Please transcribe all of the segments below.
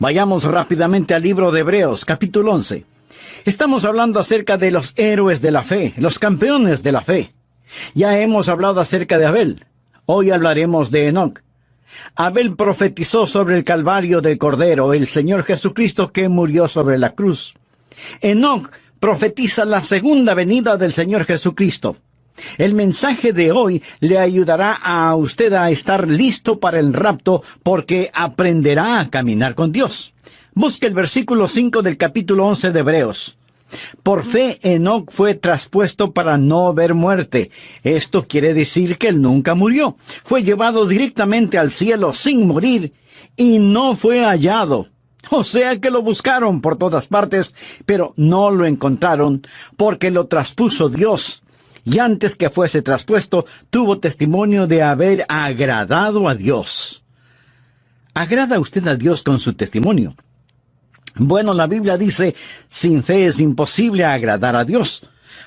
Vayamos rápidamente al libro de Hebreos, capítulo 11. Estamos hablando acerca de los héroes de la fe, los campeones de la fe. Ya hemos hablado acerca de Abel. Hoy hablaremos de Enoc. Abel profetizó sobre el Calvario del Cordero, el Señor Jesucristo que murió sobre la cruz. Enoc profetiza la segunda venida del Señor Jesucristo. El mensaje de hoy le ayudará a usted a estar listo para el rapto porque aprenderá a caminar con Dios. Busque el versículo 5 del capítulo 11 de Hebreos. Por fe Enoc fue traspuesto para no ver muerte. Esto quiere decir que él nunca murió. Fue llevado directamente al cielo sin morir y no fue hallado. O sea que lo buscaron por todas partes, pero no lo encontraron porque lo traspuso Dios. Y antes que fuese traspuesto, tuvo testimonio de haber agradado a Dios. ¿Agrada usted a Dios con su testimonio? Bueno, la Biblia dice, sin fe es imposible agradar a Dios,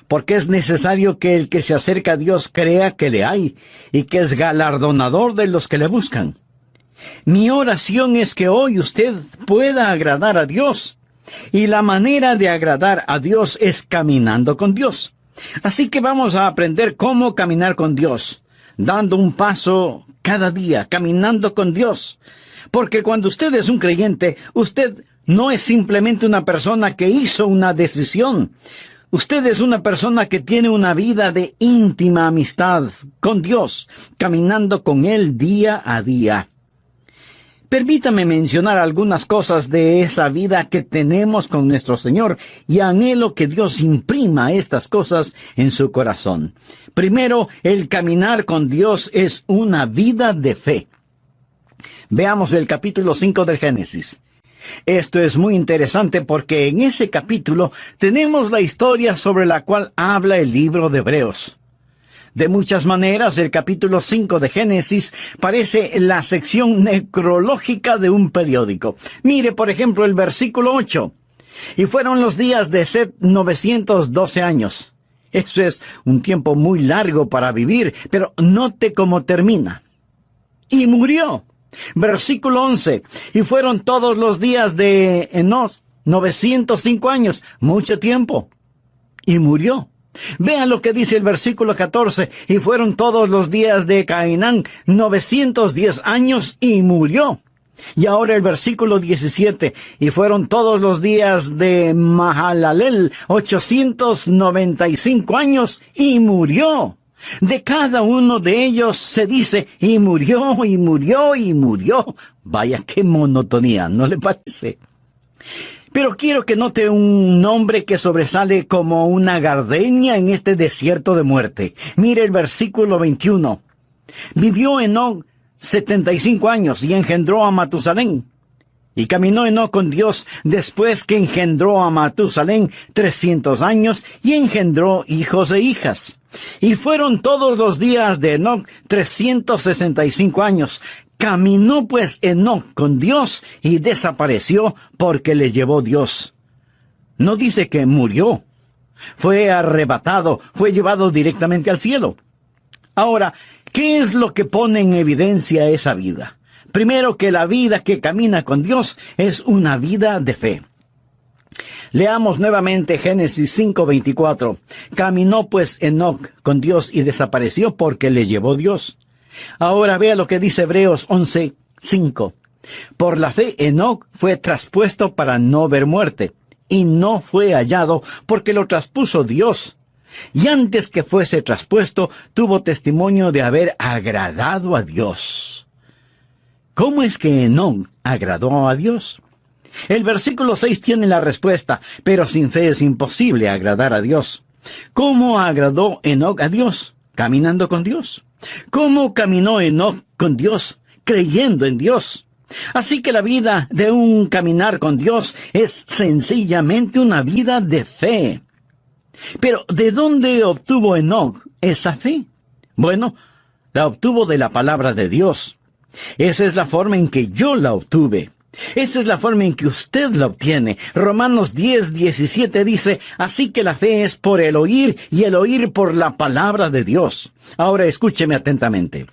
porque es necesario que el que se acerca a Dios crea que le hay, y que es galardonador de los que le buscan. Mi oración es que hoy usted pueda agradar a Dios, y la manera de agradar a Dios es caminando con Dios. Así que vamos a aprender cómo caminar con Dios, dando un paso cada día, caminando con Dios. Porque cuando usted es un creyente, usted no es simplemente una persona que hizo una decisión. Usted es una persona que tiene una vida de íntima amistad con Dios, caminando con Él día a día. Permítame mencionar algunas cosas de esa vida que tenemos con nuestro Señor y anhelo que Dios imprima estas cosas en su corazón. Primero, el caminar con Dios es una vida de fe. Veamos el capítulo 5 del Génesis. Esto es muy interesante porque en ese capítulo tenemos la historia sobre la cual habla el libro de Hebreos. De muchas maneras, el capítulo 5 de Génesis parece la sección necrológica de un periódico. Mire, por ejemplo, el versículo 8. Y fueron los días de Set 912 años. Eso es un tiempo muy largo para vivir, pero note cómo termina. Y murió. Versículo 11. Y fueron todos los días de Enoc 905 años, mucho tiempo. Y murió. Vea lo que dice el versículo 14. Y fueron todos los días de Cainán 910 años y murió. Y ahora el versículo 17. Y fueron todos los días de Mahalalel 895 años y murió. De cada uno de ellos se dice, y murió, y murió, y murió. Vaya qué monotonía, ¿no le parece? Pero quiero que note un nombre que sobresale como una gardenia en este desierto de muerte. Mire el versículo 21. Vivió Enoc 75 años y engendró a Matusalén. Y caminó Enoc con Dios después que engendró a Matusalén 300 años y engendró hijos e hijas. Y fueron todos los días de Enoc 365 años. Caminó pues Enoc con Dios y desapareció porque le llevó Dios. No dice que murió. Fue arrebatado, fue llevado directamente al cielo. Ahora, ¿qué es lo que pone en evidencia esa vida? Primero, que la vida que camina con Dios es una vida de fe. Leamos nuevamente Génesis 5:24. Caminó pues Enoc con Dios y desapareció porque le llevó Dios. Ahora vea lo que dice Hebreos 11:5. Por la fe Enoc fue traspuesto para no ver muerte, y no fue hallado porque lo traspuso Dios. Y antes que fuese traspuesto, tuvo testimonio de haber agradado a Dios. ¿Cómo es que Enoc agradó a Dios? El versículo 6 tiene la respuesta, pero sin fe es imposible agradar a Dios. ¿Cómo agradó Enoc a Dios? Caminando con Dios. ¿Cómo caminó Enoc con Dios? Creyendo en Dios. Así que la vida de un caminar con Dios es sencillamente una vida de fe. Pero, ¿de dónde obtuvo Enoc esa fe? Bueno, la obtuvo de la palabra de Dios. Esa es la forma en que yo la obtuve. Esa es la forma en que usted la obtiene. Romanos 10:17 dice, así que la fe es por el oír y el oír por la palabra de Dios. Ahora escúcheme atentamente.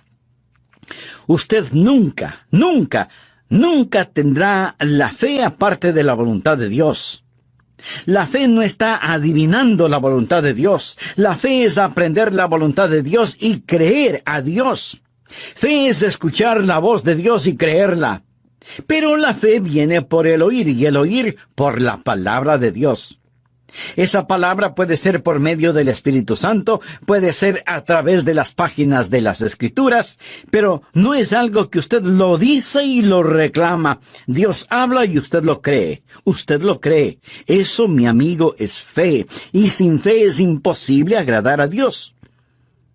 Usted nunca nunca tendrá la fe aparte de la voluntad de Dios. La fe no está adivinando la voluntad de Dios. La fe es aprender la voluntad de Dios y creer a Dios. Fe es escuchar la voz de Dios y creerla. Pero la fe viene por el oír, y el oír por la palabra de Dios. Esa palabra puede ser por medio del Espíritu Santo, puede ser a través de las páginas de las Escrituras, pero no es algo que usted lo dice y lo reclama. Dios habla y usted lo cree. Usted lo cree. Eso, mi amigo, es fe. Y sin fe es imposible agradar a Dios.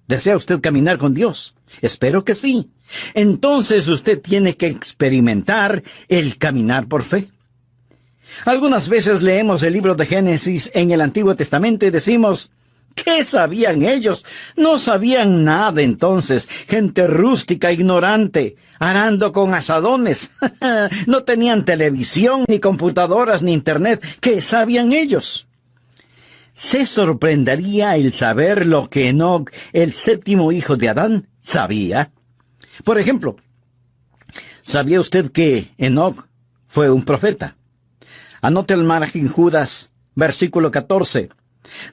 ¿Desea usted caminar con Dios? Espero que sí. Entonces usted tiene que experimentar el caminar por fe. Algunas veces leemos el libro de Génesis en el Antiguo Testamento y decimos, ¿qué sabían ellos? No sabían nada entonces. Gente rústica, ignorante, arando con azadones. No tenían televisión, ni computadoras, ni internet. ¿Qué sabían ellos? Se sorprendería el saber lo que Enoc, el séptimo hijo de Adán, sabía. Por ejemplo, ¿sabía usted que Enoc fue un profeta? Anote el margen en Judas, versículo 14.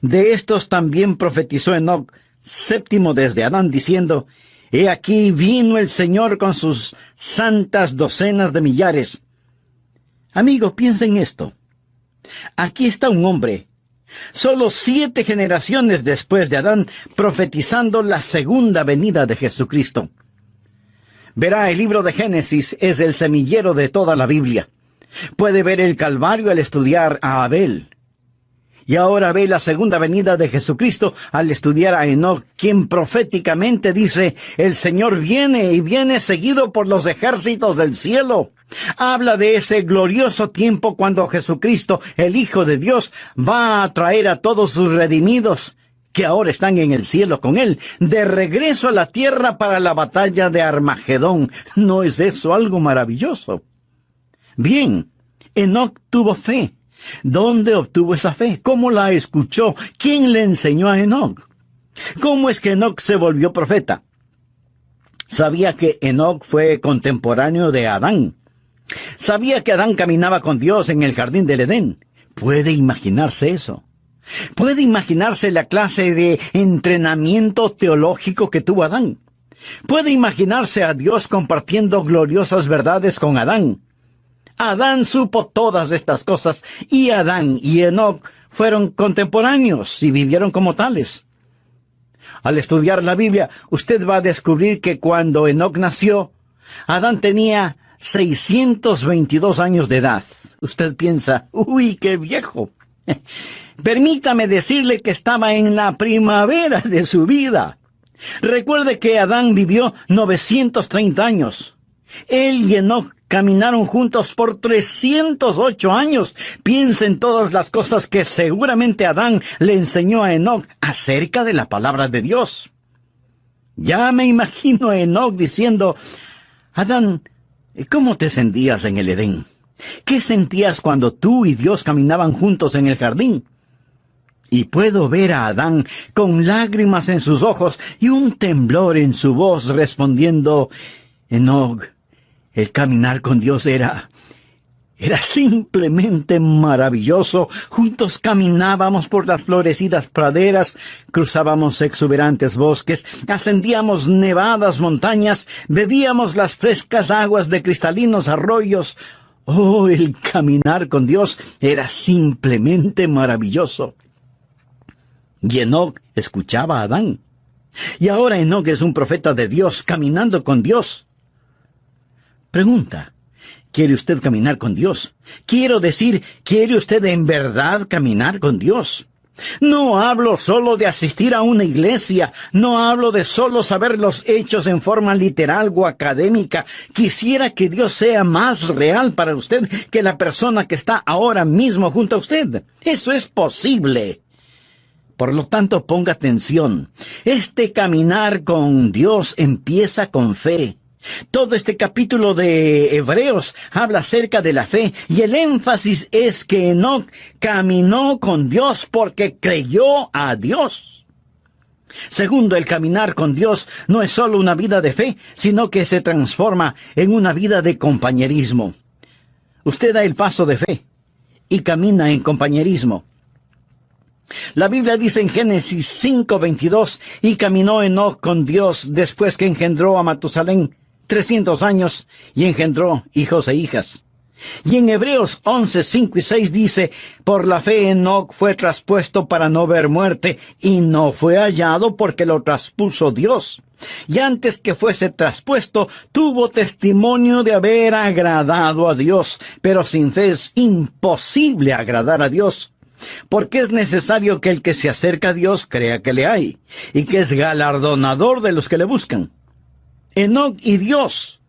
De estos también profetizó Enoc, séptimo desde Adán, diciendo, He aquí vino el Señor con sus santas docenas de millares. Amigo, piensa en esto. Aquí está un hombre, solo 7 generaciones después de Adán, profetizando la segunda venida de Jesucristo. Verá, el libro de Génesis es el semillero de toda la Biblia. Puede ver el Calvario al estudiar a Abel. Y ahora ve la segunda venida de Jesucristo al estudiar a Enoc, quien proféticamente dice, el Señor viene y viene seguido por los ejércitos del cielo. Habla de ese glorioso tiempo cuando Jesucristo, el Hijo de Dios, va a traer a todos sus redimidos, que ahora están en el cielo con Él, de regreso a la tierra para la batalla de Armagedón. ¿No es eso algo maravilloso? Bien, Enoc tuvo fe. ¿Dónde obtuvo esa fe? ¿Cómo la escuchó? ¿Quién le enseñó a Enoc? ¿Cómo es que Enoc se volvió profeta? Sabía que Enoc fue contemporáneo de Adán. Sabía que Adán caminaba con Dios en el jardín del Edén. ¿Puede imaginarse eso? ¿Puede imaginarse la clase de entrenamiento teológico que tuvo Adán? ¿Puede imaginarse a Dios compartiendo gloriosas verdades con Adán? Adán supo todas estas cosas, y Adán y Enoc fueron contemporáneos y vivieron como tales. Al estudiar la Biblia, usted va a descubrir que cuando Enoc nació, Adán tenía 622 años de edad. Usted piensa, ¡uy, qué viejo! Permítame decirle que estaba en la primavera de su vida. Recuerde que Adán vivió 930 años. Él y Enoc caminaron juntos por 308 años. Piensa en todas las cosas que seguramente Adán le enseñó a Enoc acerca de la palabra de Dios. Ya me imagino a Enoc diciendo, Adán, ¿cómo te sentías en el Edén? ¿Qué sentías cuando tú y Dios caminaban juntos en el jardín? Y puedo ver a Adán con lágrimas en sus ojos y un temblor en su voz respondiendo, Enoc, el caminar con Dios era simplemente maravilloso. Juntos caminábamos por las florecidas praderas, cruzábamos exuberantes bosques, ascendíamos nevadas montañas, bebíamos las frescas aguas de cristalinos arroyos. Oh, el caminar con Dios era simplemente maravilloso. Y Enoc escuchaba a Adán. Y ahora Enoc es un profeta de Dios, caminando con Dios. Pregunta, ¿quiere usted caminar con Dios? Quiero decir, ¿quiere usted en verdad caminar con Dios? No hablo solo de asistir a una iglesia, no hablo de solo saber los hechos en forma literal o académica. Quisiera que Dios sea más real para usted que la persona que está ahora mismo junto a usted. Eso es posible. Por lo tanto, ponga atención. Este caminar con Dios empieza con fe. Todo este capítulo de Hebreos habla acerca de la fe, y el énfasis es que Enoc caminó con Dios porque creyó a Dios. Segundo, el caminar con Dios no es solo una vida de fe, sino que se transforma en una vida de compañerismo. Usted da el paso de fe y camina en compañerismo. La Biblia dice en Génesis 5:22, y caminó Enoc con Dios después que engendró a Matusalén 300 años y engendró hijos e hijas. Y en Hebreos 11:5 y 6 dice, por la fe Enoc fue traspuesto para no ver muerte, y no fue hallado porque lo traspuso Dios. Y antes que fuese traspuesto, tuvo testimonio de haber agradado a Dios. Pero sin fe es imposible agradar a Dios, porque es necesario que el que se acerca a Dios crea que le hay, y que es galardonador de los que le buscan. Enoc y Dios,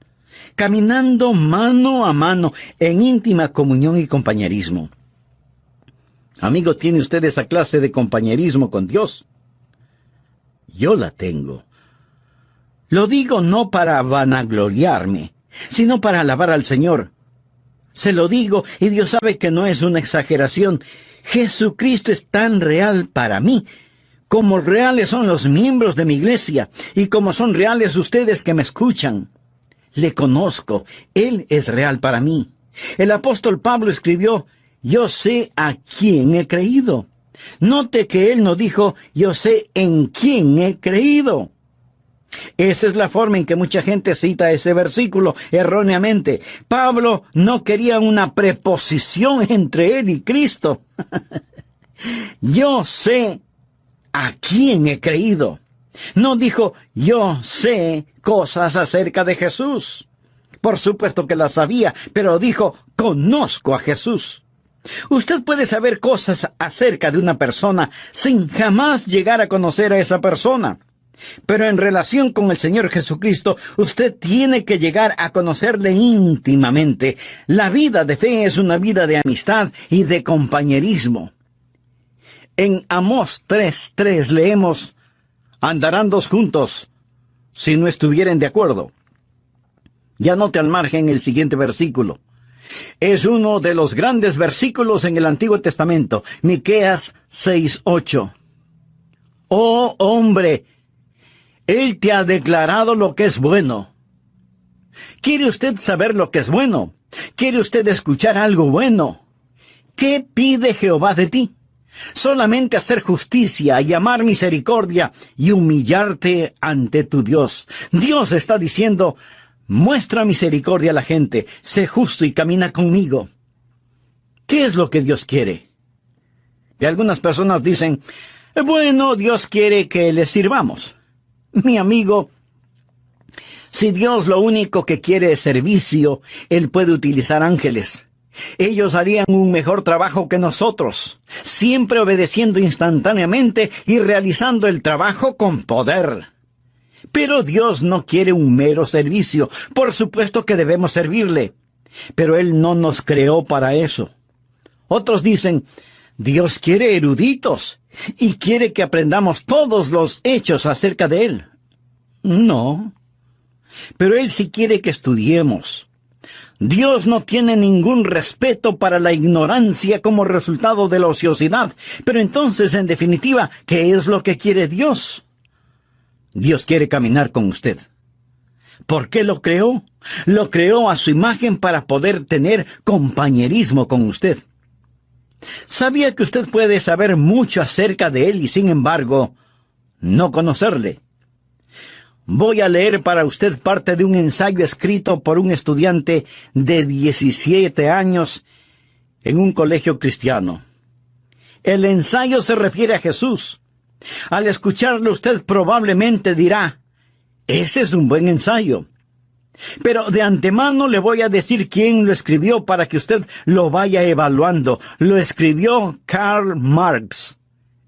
caminando mano a mano en íntima comunión y compañerismo. Amigo, ¿tiene usted esa clase de compañerismo con Dios? Yo la tengo. Lo digo no para vanagloriarme, sino para alabar al Señor. Se lo digo, y Dios sabe que no es una exageración. Jesucristo es tan real para mí, como reales son los miembros de mi iglesia, y como son reales ustedes que me escuchan. Le conozco, Él es real para mí. El apóstol Pablo escribió, yo sé a quién he creído. Note que él no dijo, yo sé en quién he creído. Esa es la forma en que mucha gente cita ese versículo erróneamente. Pablo no quería una preposición entre él y Cristo. Yo sé a quién he creído. No dijo, yo sé cosas acerca de Jesús. Por supuesto que las sabía, pero dijo, conozco a Jesús. Usted puede saber cosas acerca de una persona sin jamás llegar a conocer a esa persona. Pero en relación con el Señor Jesucristo, usted tiene que llegar a conocerle íntimamente. La vida de fe es una vida de amistad y de compañerismo. En Amós 3:3 leemos, andarán dos juntos si no estuvieren de acuerdo. Y anote al margen el siguiente versículo. Es uno de los grandes versículos en el Antiguo Testamento, Miqueas 6:8. Oh hombre, Él te ha declarado lo que es bueno. ¿Quiere usted saber lo que es bueno? ¿Quiere usted escuchar algo bueno? ¿Qué pide Jehová de ti? Solamente hacer justicia y amar misericordia y humillarte ante tu Dios. Dios está diciendo, muestra misericordia a la gente, sé justo y camina conmigo. ¿Qué es lo que Dios quiere? Y algunas personas dicen, bueno, Dios quiere que le sirvamos. Mi amigo, si Dios lo único que quiere es servicio, Él puede utilizar ángeles. Ellos harían un mejor trabajo que nosotros, siempre obedeciendo instantáneamente y realizando el trabajo con poder. Pero Dios no quiere un mero servicio. Por supuesto que debemos servirle, pero Él no nos creó para eso. Otros dicen, Dios quiere eruditos y quiere que aprendamos todos los hechos acerca de Él. No, pero Él sí quiere que estudiemos. Dios no tiene ningún respeto para la ignorancia como resultado de la ociosidad. Pero entonces, en definitiva, ¿qué es lo que quiere Dios? Dios quiere caminar con usted. ¿Por qué lo creó? Lo creó a su imagen para poder tener compañerismo con usted. ¿Sabía que usted puede saber mucho acerca de Él y, sin embargo, no conocerle? Voy a leer para usted parte de un ensayo escrito por un estudiante de 17 años en un colegio cristiano. El ensayo se refiere a Jesús. Al escucharlo usted probablemente dirá, ese es un buen ensayo. Pero de antemano le voy a decir quién lo escribió para que usted lo vaya evaluando. Lo escribió Karl Marx,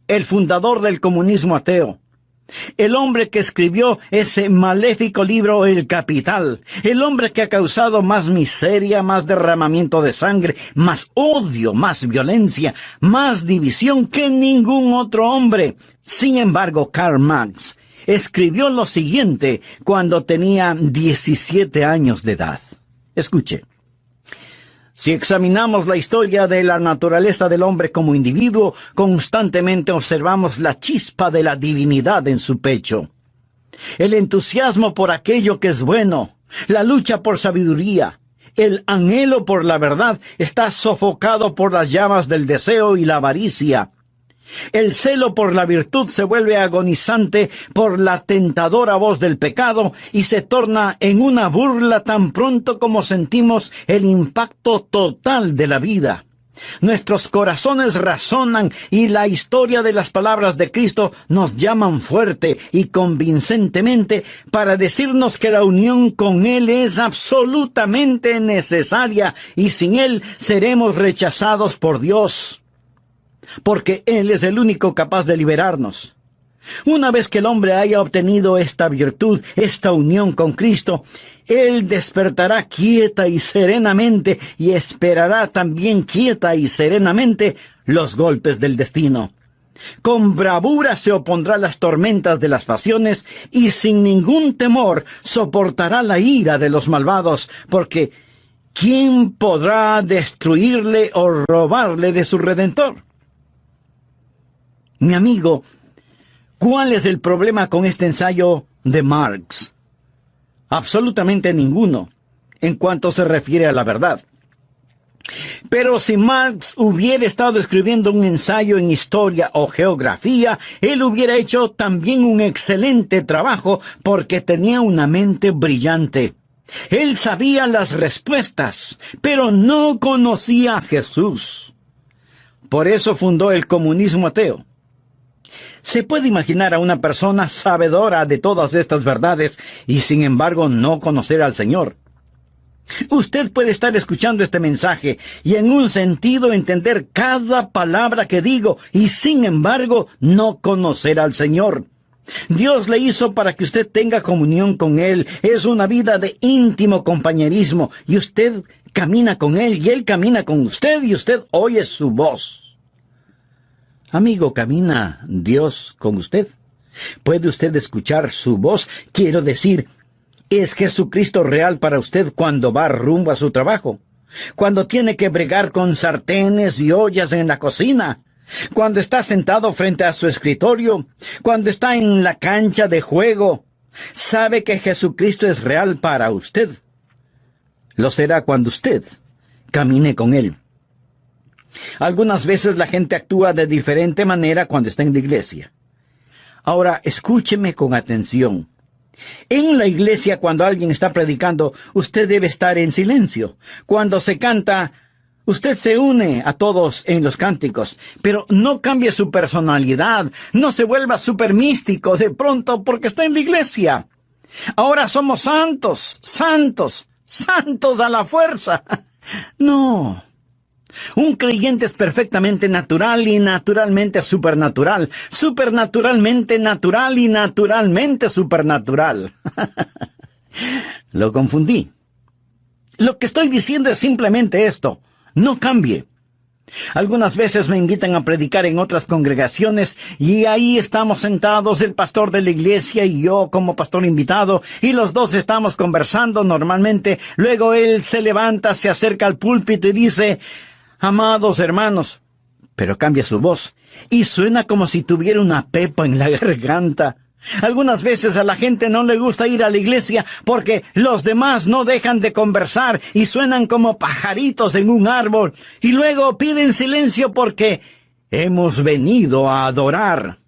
el fundador del comunismo ateo. El hombre que escribió ese maléfico libro El Capital. El hombre que ha causado más miseria, más derramamiento de sangre, más odio, más violencia, más división que ningún otro hombre. Sin embargo, Karl Marx escribió lo siguiente cuando tenía 17 años de edad. Escuche. Si examinamos la historia de la naturaleza del hombre como individuo, constantemente observamos la chispa de la divinidad en su pecho. El entusiasmo por aquello que es bueno, la lucha por sabiduría, el anhelo por la verdad está sofocado por las llamas del deseo y la avaricia. El celo por la virtud se vuelve agonizante por la tentadora voz del pecado y se torna en una burla tan pronto como sentimos el impacto total de la vida. Nuestros corazones razonan y la historia de las palabras de Cristo nos llaman fuerte y convincentemente para decirnos que la unión con Él es absolutamente necesaria y sin Él seremos rechazados por Dios. Porque Él es el único capaz de liberarnos. Una vez que el hombre haya obtenido esta virtud, esta unión con Cristo, Él despertará quieta y serenamente y esperará también quieta y serenamente los golpes del destino. Con bravura se opondrá a las tormentas de las pasiones y sin ningún temor soportará la ira de los malvados, porque ¿quién podrá destruirle o robarle de su Redentor? Mi amigo, ¿cuál es el problema con este ensayo de Marx? Absolutamente ninguno, en cuanto se refiere a la verdad. Pero si Marx hubiera estado escribiendo un ensayo en historia o geografía, él hubiera hecho también un excelente trabajo porque tenía una mente brillante. Él sabía las respuestas, pero no conocía a Jesús. Por eso fundó el comunismo ateo. ¿Se puede imaginar a una persona sabedora de todas estas verdades y sin embargo no conocer al Señor? Usted puede estar escuchando este mensaje y en un sentido entender cada palabra que digo y sin embargo no conocer al Señor. Dios le hizo para que usted tenga comunión con Él. Es una vida de íntimo compañerismo y usted camina con Él y Él camina con usted y usted oye su voz. Amigo, ¿camina Dios con usted? ¿Puede usted escuchar su voz? Quiero decir, ¿es Jesucristo real para usted cuando va rumbo a su trabajo? Cuando tiene que bregar con sartenes y ollas en la cocina. Cuando está sentado frente a su escritorio. Cuando está en la cancha de juego. ¿Sabe que Jesucristo es real para usted? Lo será cuando usted camine con Él. Algunas veces la gente actúa de diferente manera cuando está en la iglesia. Ahora, escúcheme con atención. En la iglesia, cuando alguien está predicando, usted debe estar en silencio. Cuando se canta, usted se une a todos en los cánticos, pero no cambie su personalidad, no se vuelva súper místico de pronto porque está en la iglesia. Ahora somos santos, santos, santos a la fuerza. No. Un creyente es perfectamente natural y naturalmente supernatural, supernaturalmente natural y naturalmente supernatural. Lo confundí. Lo que estoy diciendo es simplemente esto: no cambie. Algunas veces me invitan a predicar en otras congregaciones y ahí estamos sentados, el pastor de la iglesia y yo como pastor invitado, y los dos estamos conversando normalmente. Luego él se levanta, se acerca al púlpito y dice: amados hermanos, pero cambia su voz y suena como si tuviera una pepa en la garganta. Algunas veces a la gente no le gusta ir a la iglesia porque los demás no dejan de conversar y suenan como pajaritos en un árbol. Y luego piden silencio porque hemos venido a adorar.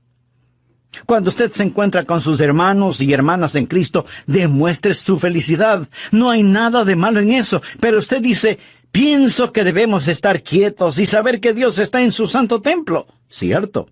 Cuando usted se encuentra con sus hermanos y hermanas en Cristo, demuestre su felicidad. No hay nada de malo en eso, pero usted dice: pienso que debemos estar quietos y saber que Dios está en su santo templo. ¿Cierto?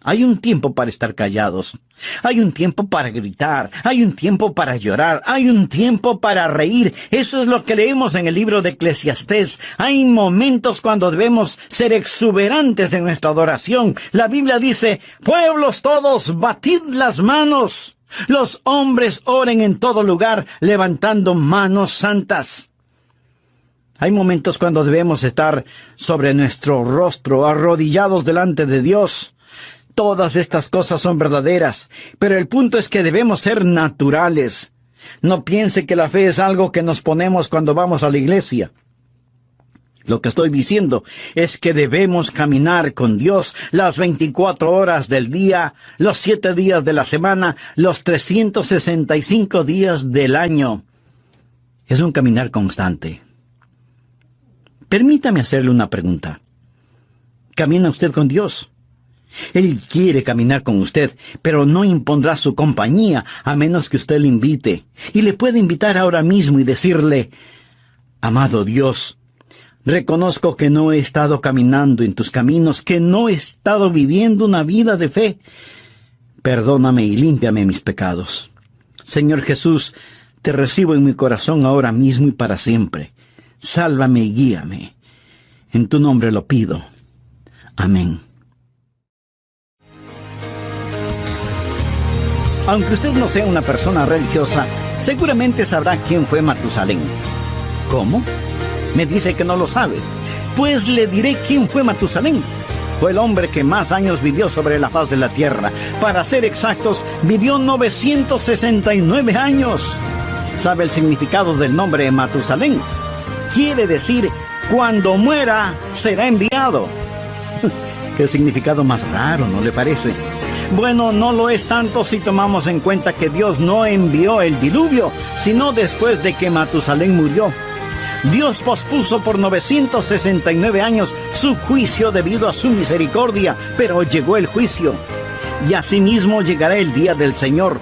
Hay un tiempo para estar callados. Hay un tiempo para gritar. Hay un tiempo para llorar. Hay un tiempo para reír. Eso es lo que leemos en el libro de Eclesiastés. Hay momentos cuando debemos ser exuberantes en nuestra adoración. La Biblia dice: pueblos todos, batid las manos. Los hombres oren en todo lugar, levantando manos santas. Hay momentos cuando debemos estar sobre nuestro rostro, arrodillados delante de Dios. Todas estas cosas son verdaderas, pero el punto es que debemos ser naturales. No piense que la fe es algo que nos ponemos cuando vamos a la iglesia. Lo que estoy diciendo es que debemos caminar con Dios las 24 horas del día, los 7 días de la semana, los 365 días del año. Es un caminar constante. Permítame hacerle una pregunta. ¿Camina usted con Dios? Él quiere caminar con usted, pero no impondrá su compañía a menos que usted le invite. Y le puede invitar ahora mismo y decirle: amado Dios, reconozco que no he estado caminando en tus caminos, que no he estado viviendo una vida de fe. Perdóname y límpiame mis pecados. Señor Jesús, te recibo en mi corazón ahora mismo y para siempre. Sálvame y guíame. En tu nombre lo pido. Amén. Aunque usted no sea una persona religiosa, seguramente sabrá quién fue Matusalén. ¿Cómo? Me dice que no lo sabe. Pues le diré quién fue Matusalén. Fue el hombre que más años vivió sobre la faz de la tierra. Para ser exactos, vivió 969 años. ¿Sabe el significado del nombre Matusalén? Quiere decir, cuando muera, será enviado. Qué significado más raro, ¿no le parece? Bueno, no lo es tanto si tomamos en cuenta que Dios no envió el diluvio, sino después de que Matusalén murió. Dios pospuso por 969 años su juicio debido a su misericordia, pero llegó el juicio. Y asimismo llegará el día del Señor.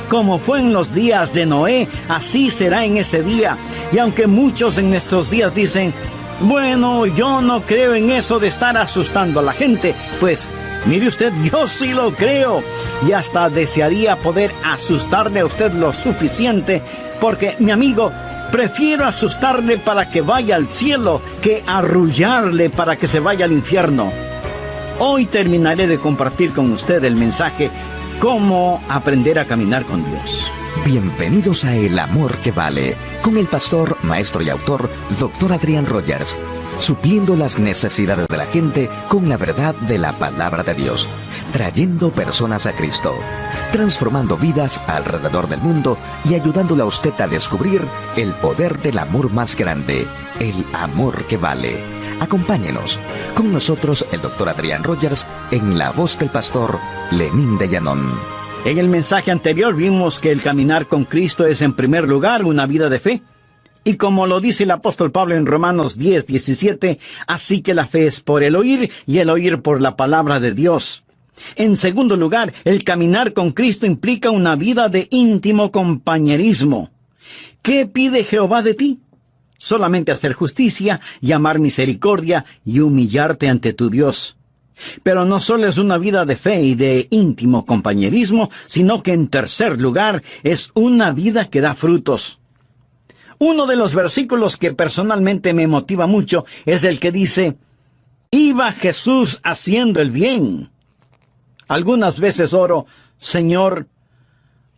Como fue en los días de Noé, así será en ese día. Y aunque muchos en nuestros días dicen: bueno, yo no creo en eso de estar asustando a la gente, pues mire usted, yo sí lo creo. Y hasta desearía poder asustarle a usted lo suficiente, porque, mi amigo, prefiero asustarle para que vaya al cielo que arrullarle para que se vaya al infierno. Hoy terminaré de compartir con usted el mensaje: ¿cómo aprender a caminar con Dios? Bienvenidos a El Amor que Vale, con el pastor, maestro y autor, Dr. Adrián Rogers, supliendo las necesidades de la gente con la verdad de la palabra de Dios, trayendo personas a Cristo, transformando vidas alrededor del mundo y ayudándole a usted a descubrir el poder del amor más grande, el amor que vale. Acompáñenos. Con nosotros el Dr. Adrián Rogers en la voz del pastor Lenín de Llanón. En el mensaje anterior vimos que el caminar con Cristo es en primer lugar una vida de fe. Y como lo dice el apóstol Pablo en Romanos 10:17, así que la fe es por el oír y el oír por la palabra de Dios. En segundo lugar, el caminar con Cristo implica una vida de íntimo compañerismo. ¿Qué pide Jehová de ti? Solamente hacer justicia, llamar misericordia y humillarte ante tu Dios. Pero no solo es una vida de fe y de íntimo compañerismo, sino que en tercer lugar es una vida que da frutos. Uno de los versículos que personalmente me motiva mucho es el que dice: iba Jesús haciendo el bien. Algunas veces oro: Señor,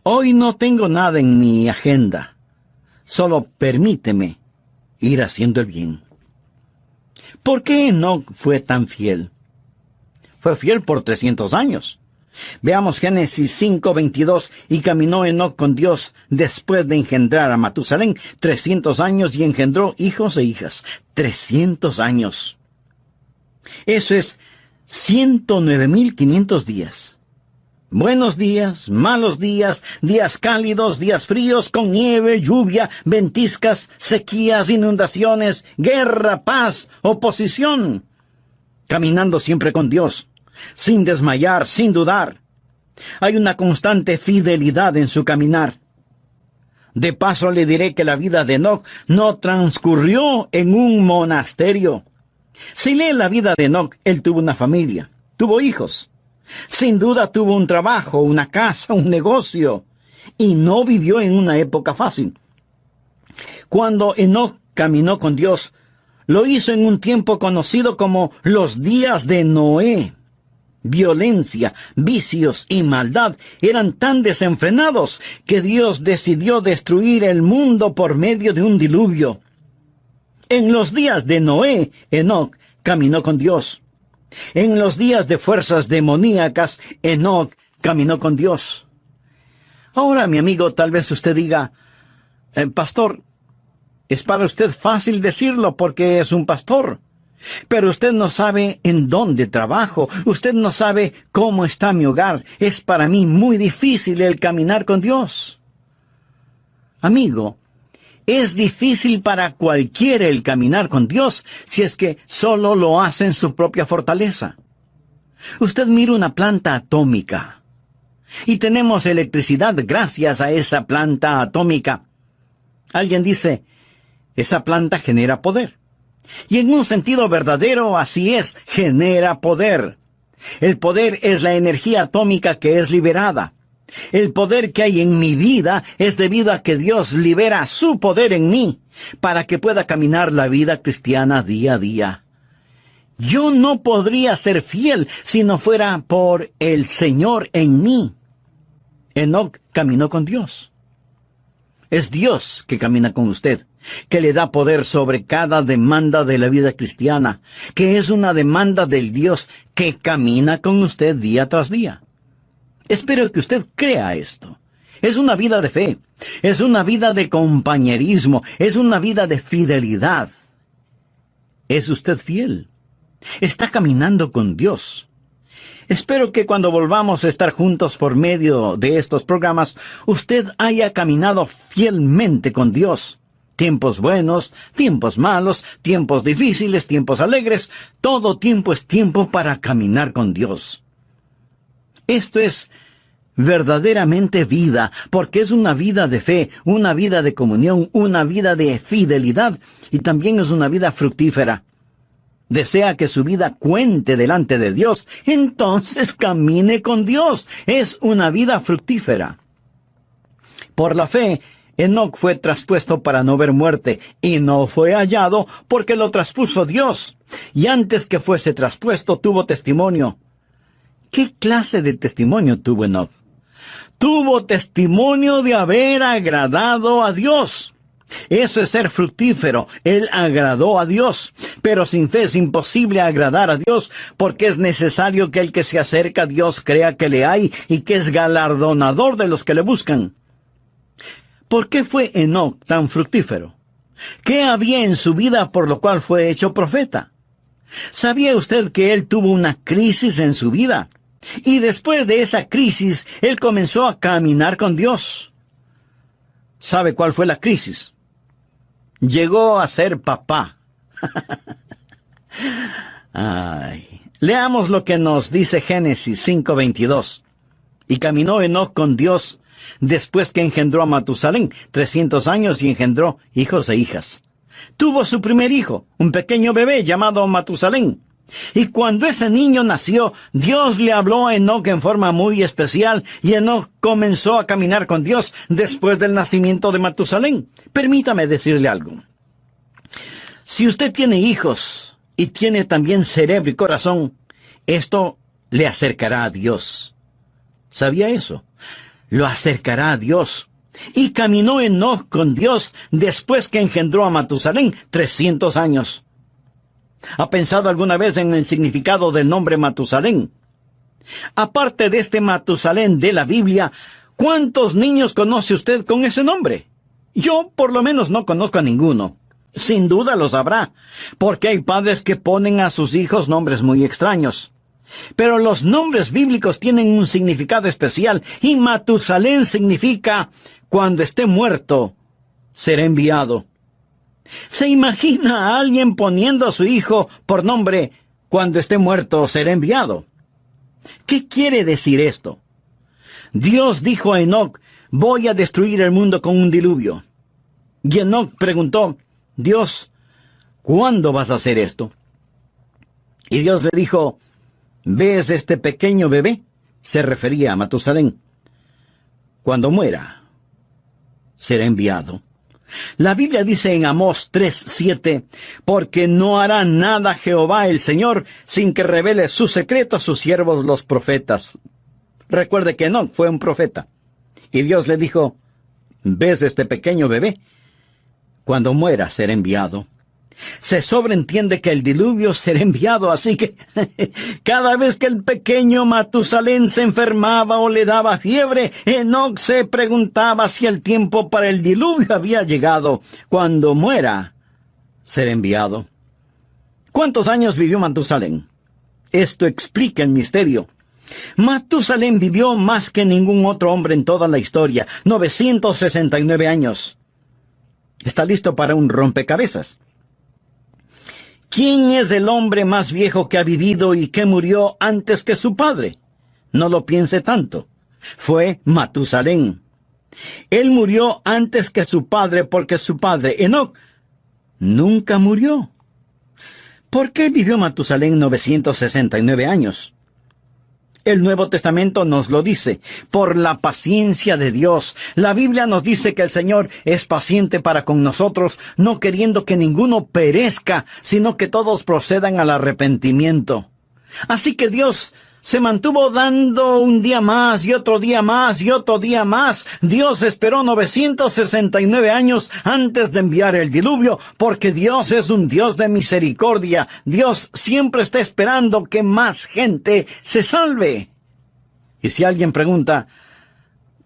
hoy no tengo nada en mi agenda. Solo permíteme ir haciendo el bien. ¿Por qué Enoc fue tan fiel? Fue fiel por 300 años. Veamos Génesis 5:22. Y caminó Enoc con Dios después de engendrar a Matusalén 300 años y engendró hijos e hijas. 300 años. Eso es 109,500 días. Buenos días, malos días, días cálidos, días fríos, con nieve, lluvia, ventiscas, sequías, inundaciones, guerra, paz, oposición. Caminando siempre con Dios, sin desmayar, sin dudar. Hay una constante fidelidad en su caminar. De paso le diré que la vida de Enoc no transcurrió en un monasterio. Si lee la vida de Enoc, él tuvo una familia, tuvo hijos. Sin duda tuvo un trabajo, una casa, un negocio, y no vivió en una época fácil. Cuando Enoc caminó con Dios, lo hizo en un tiempo conocido como los días de Noé. Violencia, vicios y maldad eran tan desenfrenados que Dios decidió destruir el mundo por medio de un diluvio. En los días de Noé, Enoc caminó con Dios. En los días de fuerzas demoníacas, Enoc caminó con Dios. Ahora, mi amigo, tal vez usted diga: Pastor, Es para usted fácil decirlo porque es un pastor. Pero usted no sabe en dónde trabajo, usted no sabe cómo está mi hogar. Es para mí muy difícil el caminar con Dios. Amigo, es difícil para cualquiera el caminar con Dios si es que solo lo hace en su propia fortaleza. Usted mira una planta atómica y tenemos electricidad gracias a esa planta atómica. Alguien dice, esa planta genera poder. Y en un sentido verdadero, así es, genera poder. El poder es la energía atómica que es liberada. El poder que hay en mi vida es debido a que Dios libera su poder en mí para que pueda caminar la vida cristiana día a día. Yo no podría ser fiel si no fuera por el Señor en mí. Enoc caminó con Dios. Es Dios que camina con usted, que le da poder sobre cada demanda de la vida cristiana, que es una demanda del Dios que camina con usted día tras día. Espero que usted crea esto. Es una vida de fe, es una vida de compañerismo, es una vida de fidelidad. ¿Es usted fiel? Está caminando con Dios. Espero que cuando volvamos a estar juntos por medio de estos programas, usted haya caminado fielmente con Dios. Tiempos buenos, tiempos malos, tiempos difíciles, tiempos alegres, todo tiempo es tiempo para caminar con Dios. Esto es verdaderamente vida, porque es una vida de fe, una vida de comunión, una vida de fidelidad, y también es una vida fructífera. Desea que su vida cuente delante de Dios, entonces camine con Dios. Es una vida fructífera. Por la fe, Enoc fue traspuesto para no ver muerte, y no fue hallado porque lo traspuso Dios. Y antes que fuese traspuesto, tuvo testimonio. ¿Qué clase de testimonio tuvo Enoc? Tuvo testimonio de haber agradado a Dios. Eso es ser fructífero. Él agradó a Dios. Pero sin fe es imposible agradar a Dios, porque es necesario que el que se acerca a Dios crea que le hay y que es galardonador de los que le buscan. ¿Por qué fue Enoc tan fructífero? ¿Qué había en su vida por lo cual fue hecho profeta? ¿Sabía usted que él tuvo una crisis en su vida? Y después de esa crisis, él comenzó a caminar con Dios. ¿Sabe cuál fue la crisis? Llegó a ser papá. Leamos lo que nos dice Génesis 5:22. Y caminó Enoc con Dios después que engendró a Matusalén 300 años y engendró hijos e hijas. Tuvo su primer hijo, un pequeño bebé llamado Matusalén. Y cuando ese niño nació, Dios le habló a Enoc en forma muy especial, y Enoc comenzó a caminar con Dios después del nacimiento de Matusalén. Permítame decirle algo. Si usted tiene hijos y tiene también cerebro y corazón, esto le acercará a Dios. ¿Sabía eso? Lo acercará a Dios. Y caminó Enoc con Dios después que engendró a Matusalén 300 años. ¿Ha pensado alguna vez en el significado del nombre Matusalén? Aparte de este Matusalén de la Biblia, ¿cuántos niños conoce usted con ese nombre? Yo, por lo menos, no conozco a ninguno. Sin duda los habrá, porque hay padres que ponen a sus hijos nombres muy extraños. Pero los nombres bíblicos tienen un significado especial, y Matusalén significa, cuando esté muerto, será enviado. ¿Se imagina a alguien poniendo a su hijo por nombre, cuando esté muerto, será enviado? ¿Qué quiere decir esto? Dios dijo a Enoc, voy a destruir el mundo con un diluvio. Y Enoc preguntó, Dios, ¿cuándo vas a hacer esto? Y Dios le dijo, ¿ves este pequeño bebé? Se refería a Matusalén. Cuando muera, será enviado. La Biblia dice en Amós 3:7, porque no hará nada Jehová el Señor sin que revele su secreto a sus siervos los profetas. Recuerde que Enoc fue un profeta. Y Dios le dijo, ¿ves este pequeño bebé? Cuando muera será enviado. Se sobreentiende que el diluvio será enviado, así que cada vez que el pequeño Matusalén se enfermaba o le daba fiebre, Enoc se preguntaba si el tiempo para el diluvio había llegado. Cuando muera, será enviado. ¿Cuántos años vivió Matusalén? Esto explica el misterio. Matusalén vivió más que ningún otro hombre en toda la historia, 969 años. ¿Está listo para un rompecabezas? ¿Quién es el hombre más viejo que ha vivido y que murió antes que su padre? No lo piense tanto. Fue Matusalén. Él murió antes que su padre porque su padre, Enoc, nunca murió. ¿Por qué vivió Matusalén 969 años? El Nuevo Testamento nos lo dice, por la paciencia de Dios. La Biblia nos dice que el Señor es paciente para con nosotros, no queriendo que ninguno perezca, sino que todos procedan al arrepentimiento. Así que Dios se mantuvo dando un día más y otro día más y otro día más. Dios esperó 969 años antes de enviar el diluvio, porque Dios es un Dios de misericordia. Dios siempre está esperando que más gente se salve. Y si alguien pregunta,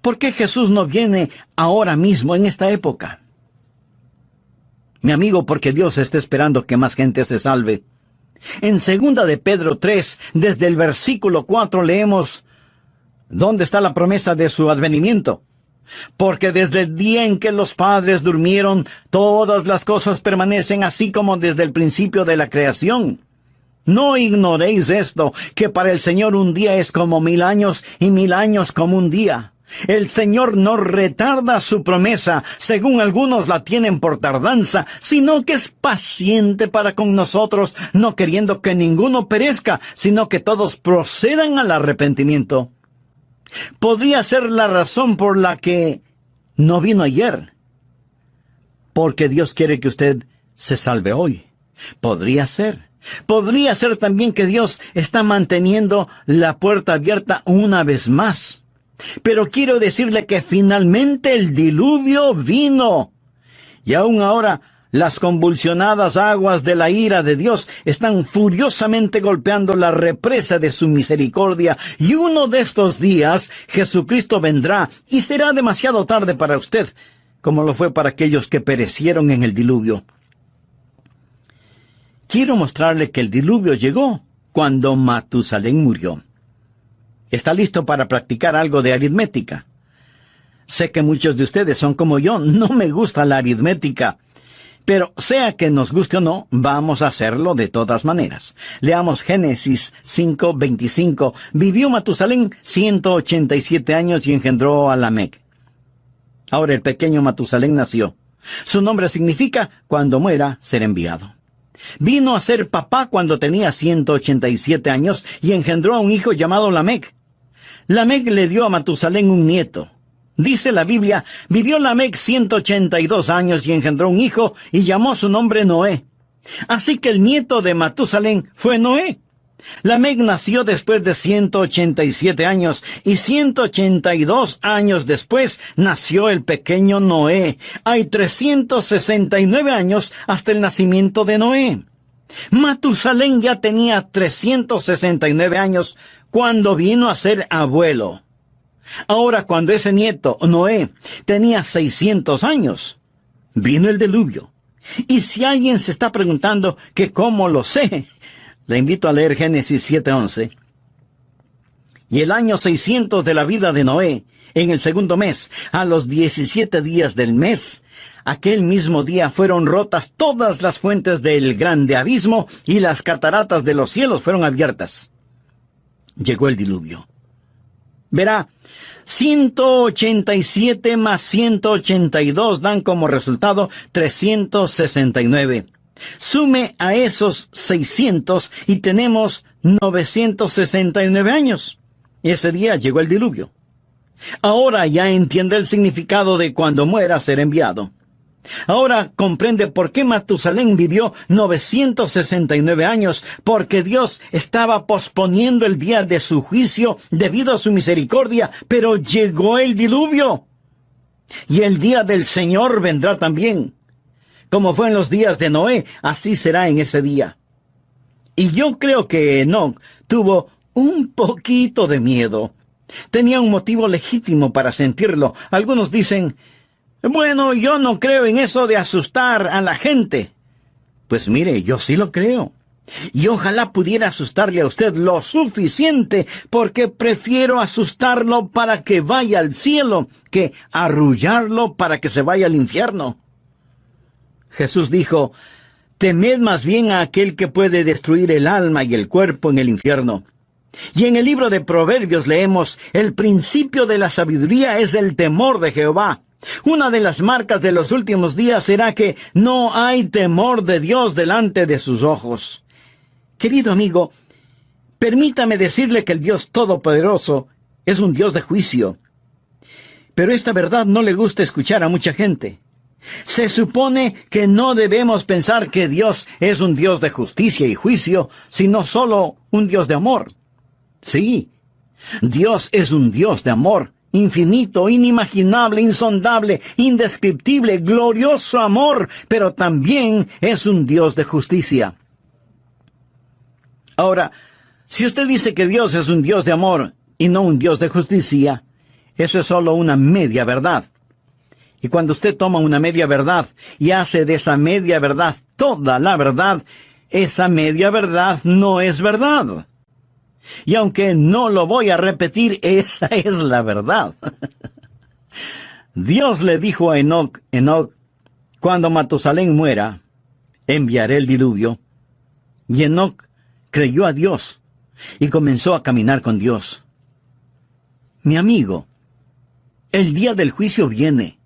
¿por qué Jesús no viene ahora mismo en esta época? Mi amigo, porque Dios está esperando que más gente se salve. En 2 de Pedro 3, desde el versículo 4 leemos, ¿dónde está la promesa de su advenimiento? Porque desde el día en que los padres durmieron, todas las cosas permanecen así como desde el principio de la creación. No ignoréis esto, que para el Señor un día es como 1000 años y 1000 años como un día. El Señor no retarda su promesa, según algunos la tienen por tardanza, sino que es paciente para con nosotros, no queriendo que ninguno perezca, sino que todos procedan al arrepentimiento. Podría ser la razón por la que no vino ayer, porque Dios quiere que usted se salve hoy. Podría ser. Podría ser también que Dios está manteniendo la puerta abierta una vez más. Pero quiero decirle que finalmente el diluvio vino. Y aún ahora, las convulsionadas aguas de la ira de Dios están furiosamente golpeando la represa de su misericordia. Y uno de estos días, Jesucristo vendrá y será demasiado tarde para usted, como lo fue para aquellos que perecieron en el diluvio. Quiero mostrarle que el diluvio llegó cuando Matusalén murió. ¿Está listo para practicar algo de aritmética? Sé que muchos de ustedes son como yo, no me gusta la aritmética. Pero sea que nos guste o no, vamos a hacerlo de todas maneras. Leamos Génesis 5:25. Vivió Matusalén 187 años y engendró a Lamec. Ahora el pequeño Matusalén nació. Su nombre significa, cuando muera, ser enviado. Vino a ser papá cuando tenía 187 años y engendró a un hijo llamado Lamec. Lamec le dio a Matusalén un nieto. Dice la Biblia, vivió Lamec 182 años y engendró un hijo y llamó su nombre Noé. Así que el nieto de Matusalén fue Noé. Lamec nació después de 187 años y 182 años después nació el pequeño Noé. Hay 369 años hasta el nacimiento de Noé. Matusalén ya tenía 369 años cuando vino a ser abuelo. Ahora, cuando ese nieto, Noé, tenía 600 años, vino el diluvio. Y si alguien se está preguntando que cómo lo sé, le invito a leer Génesis 7:11. Y el año 600 de la vida de Noé, en el segundo mes, a los 17 días del mes, aquel mismo día fueron rotas todas las fuentes del grande abismo y las cataratas de los cielos fueron abiertas. Llegó el diluvio. Verá, 187 más 182 dan como resultado 369. Sume a esos 600 y tenemos 969 años. Ese día llegó el diluvio. Ahora ya entiende el significado de cuando muera ser enviado. Ahora comprende por qué Matusalén vivió 969 años, porque Dios estaba posponiendo el día de su juicio debido a su misericordia, pero llegó el diluvio. Y el día del Señor vendrá también. Como fue en los días de Noé, así será en ese día. Y yo creo que Enoc tuvo un poquito de miedo. Tenía un motivo legítimo para sentirlo. Algunos dicen, bueno, yo no creo en eso de asustar a la gente. Pues mire, yo sí lo creo. Y ojalá pudiera asustarle a usted lo suficiente, porque prefiero asustarlo para que vaya al cielo que arrullarlo para que se vaya al infierno. Jesús dijo, temed más bien a aquel que puede destruir el alma y el cuerpo en el infierno. Y en el libro de Proverbios leemos, el principio de la sabiduría es el temor de Jehová. Una de las marcas de los últimos días será que no hay temor de Dios delante de sus ojos. Querido amigo, permítame decirle que el Dios Todopoderoso es un Dios de juicio. Pero esta verdad no le gusta escuchar a mucha gente. Se supone que no debemos pensar que Dios es un Dios de justicia y juicio, sino solo un Dios de amor. Sí, Dios es un Dios de amor, infinito, inimaginable, insondable, indescriptible, glorioso amor, pero también es un Dios de justicia. Ahora, si usted dice que Dios es un Dios de amor y no un Dios de justicia, eso es solo una media verdad. Y cuando usted toma una media verdad y hace de esa media verdad toda la verdad, esa media verdad no es verdad. Y aunque no lo voy a repetir, esa es la verdad. Dios le dijo a Enoc, cuando Matusalén muera, enviaré el diluvio. Y Enoc creyó a Dios y comenzó a caminar con Dios. Mi amigo, el día del juicio viene.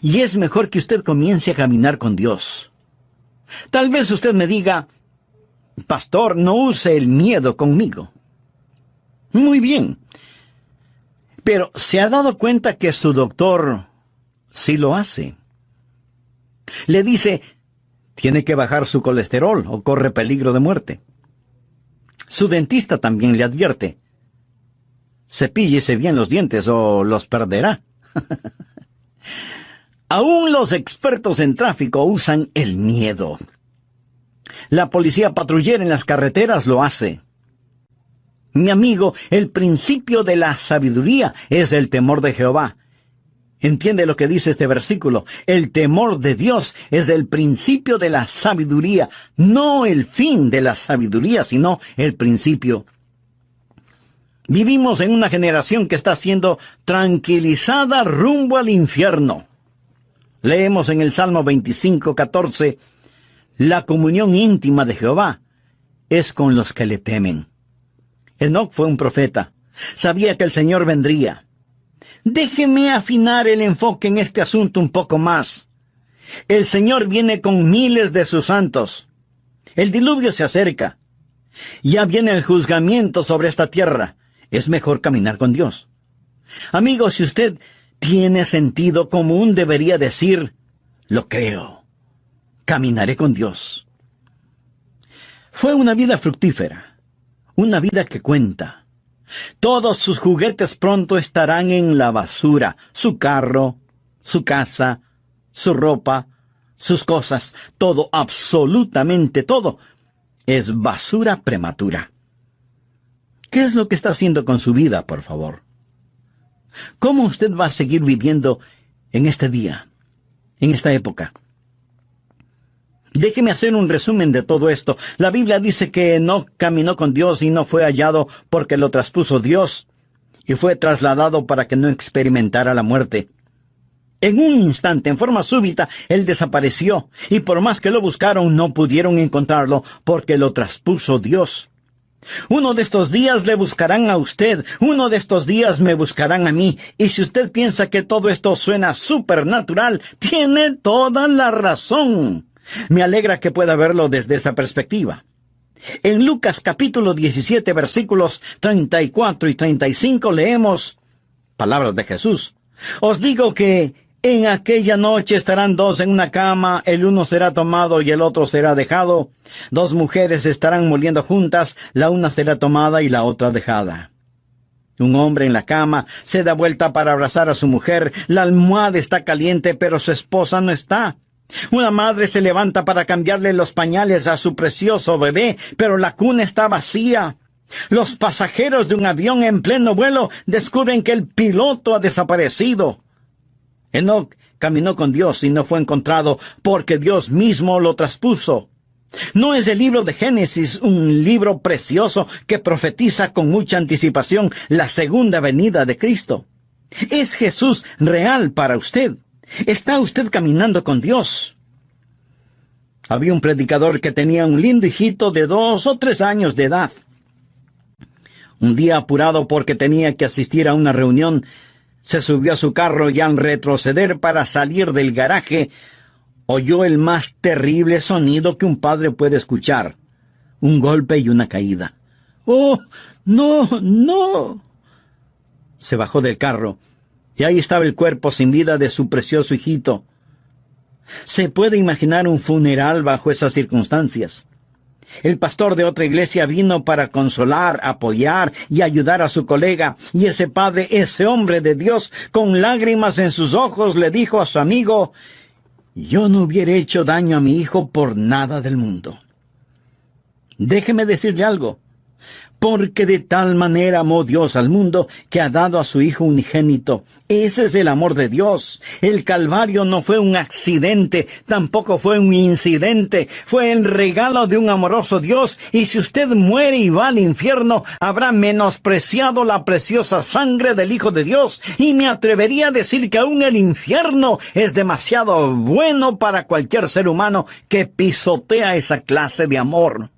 Y es mejor que usted comience a caminar con Dios. Tal vez usted me diga, pastor, no use el miedo conmigo. Muy bien. Pero ¿se ha dado cuenta que su doctor sí lo hace? Le dice, tiene que bajar su colesterol o corre peligro de muerte. Su dentista también le advierte, cepíllese bien los dientes o los perderá. Aún los expertos en tráfico usan el miedo. La policía patrullera en las carreteras lo hace. Mi amigo, el principio de la sabiduría es el temor de Jehová. ¿Entiende lo que dice este versículo? El temor de Dios es el principio de la sabiduría, no el fin de la sabiduría, sino el principio. Vivimos en una generación que está siendo tranquilizada rumbo al infierno. Leemos en el Salmo 25:14, la comunión íntima de Jehová es con los que le temen. Enoc fue un profeta. Sabía que el Señor vendría. Déjeme afinar el enfoque en este asunto un poco más. El Señor viene con miles de sus santos. El diluvio se acerca. Ya viene el juzgamiento sobre esta tierra. Es mejor caminar con Dios. Amigo, si usted tiene sentido común, debería decir, lo creo. Caminaré con Dios. Fue una vida fructífera. Una vida que cuenta. Todos sus juguetes pronto estarán en la basura. Su carro, su casa, su ropa, sus cosas, todo, absolutamente todo, es basura prematura. ¿Qué es lo que está haciendo con su vida, por favor? ¿Cómo usted va a seguir viviendo en este día, en esta época? Déjeme hacer un resumen de todo esto. La Biblia dice que no caminó con Dios y no fue hallado porque lo traspuso Dios, y fue trasladado para que no experimentara la muerte. En un instante, en forma súbita, él desapareció, y por más que lo buscaron, no pudieron encontrarlo porque lo traspuso Dios. Uno de estos días le buscarán a usted, uno de estos días me buscarán a mí, y si usted piensa que todo esto suena supernatural, tiene toda la razón. Me alegra que pueda verlo desde esa perspectiva. En Lucas capítulo 17, versículos 34 y 35 leemos, palabras de Jesús, os digo que en aquella noche estarán dos en una cama, el uno será tomado y el otro será dejado. Dos mujeres estarán moliendo juntas, la una será tomada y la otra dejada. Un hombre en la cama se da vuelta para abrazar a su mujer, la almohada está caliente, pero su esposa no está. Una madre se levanta para cambiarle los pañales a su precioso bebé, pero la cuna está vacía. Los pasajeros de un avión en pleno vuelo descubren que el piloto ha desaparecido. Enoc caminó con Dios y no fue encontrado porque Dios mismo lo traspuso. ¿No es el libro de Génesis un libro precioso que profetiza con mucha anticipación la segunda venida de Cristo? ¿Es Jesús real para usted? ¿Está usted caminando con Dios? Había un predicador que tenía un lindo hijito de 2 o 3 años de edad. Un día, apurado porque tenía que asistir a una reunión, se subió a su carro y al retroceder para salir del garaje, oyó el más terrible sonido que un padre puede escuchar: un golpe y una caída. ¡Oh, no, no! Se bajó del carro, y ahí estaba el cuerpo sin vida de su precioso hijito. ¿Se puede imaginar un funeral bajo esas circunstancias? El pastor de otra iglesia vino para consolar, apoyar y ayudar a su colega, y ese padre, ese hombre de Dios, con lágrimas en sus ojos, le dijo a su amigo: «Yo no hubiera hecho daño a mi hijo por nada del mundo». Déjeme decirle algo. Porque de tal manera amó Dios al mundo que ha dado a su Hijo unigénito. Ese es el amor de Dios. El Calvario no fue un accidente, tampoco fue un incidente. Fue el regalo de un amoroso Dios, y si usted muere y va al infierno, habrá menospreciado la preciosa sangre del Hijo de Dios. Y me atrevería a decir que aún el infierno es demasiado bueno para cualquier ser humano que pisotea esa clase de amor.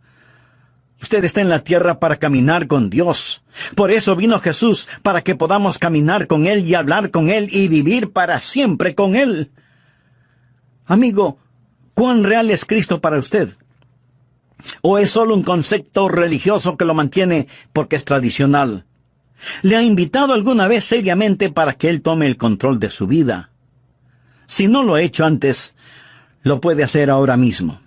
Usted está en la tierra para caminar con Dios. Por eso vino Jesús, para que podamos caminar con Él y hablar con Él y vivir para siempre con Él. Amigo, ¿cuán real es Cristo para usted? ¿O es solo un concepto religioso que lo mantiene porque es tradicional? ¿Le ha invitado alguna vez seriamente para que Él tome el control de su vida? Si no lo ha hecho antes, lo puede hacer ahora mismo.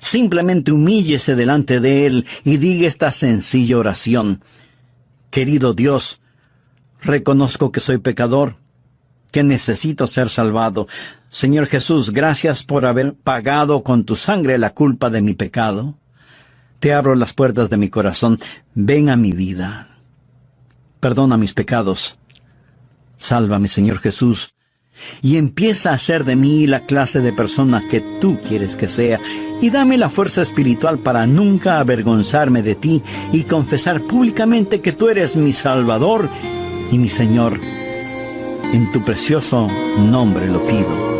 Simplemente humíllese delante de Él y diga esta sencilla oración: «Querido Dios, reconozco que soy pecador, que necesito ser salvado. Señor Jesús, gracias por haber pagado con tu sangre la culpa de mi pecado. Te abro las puertas de mi corazón. Ven a mi vida. Perdona mis pecados. Sálvame, Señor Jesús, y empieza a hacer de mí la clase de persona que tú quieres que sea, y dame la fuerza espiritual para nunca avergonzarme de ti y confesar públicamente que tú eres mi Salvador y mi Señor. En tu precioso nombre lo pido.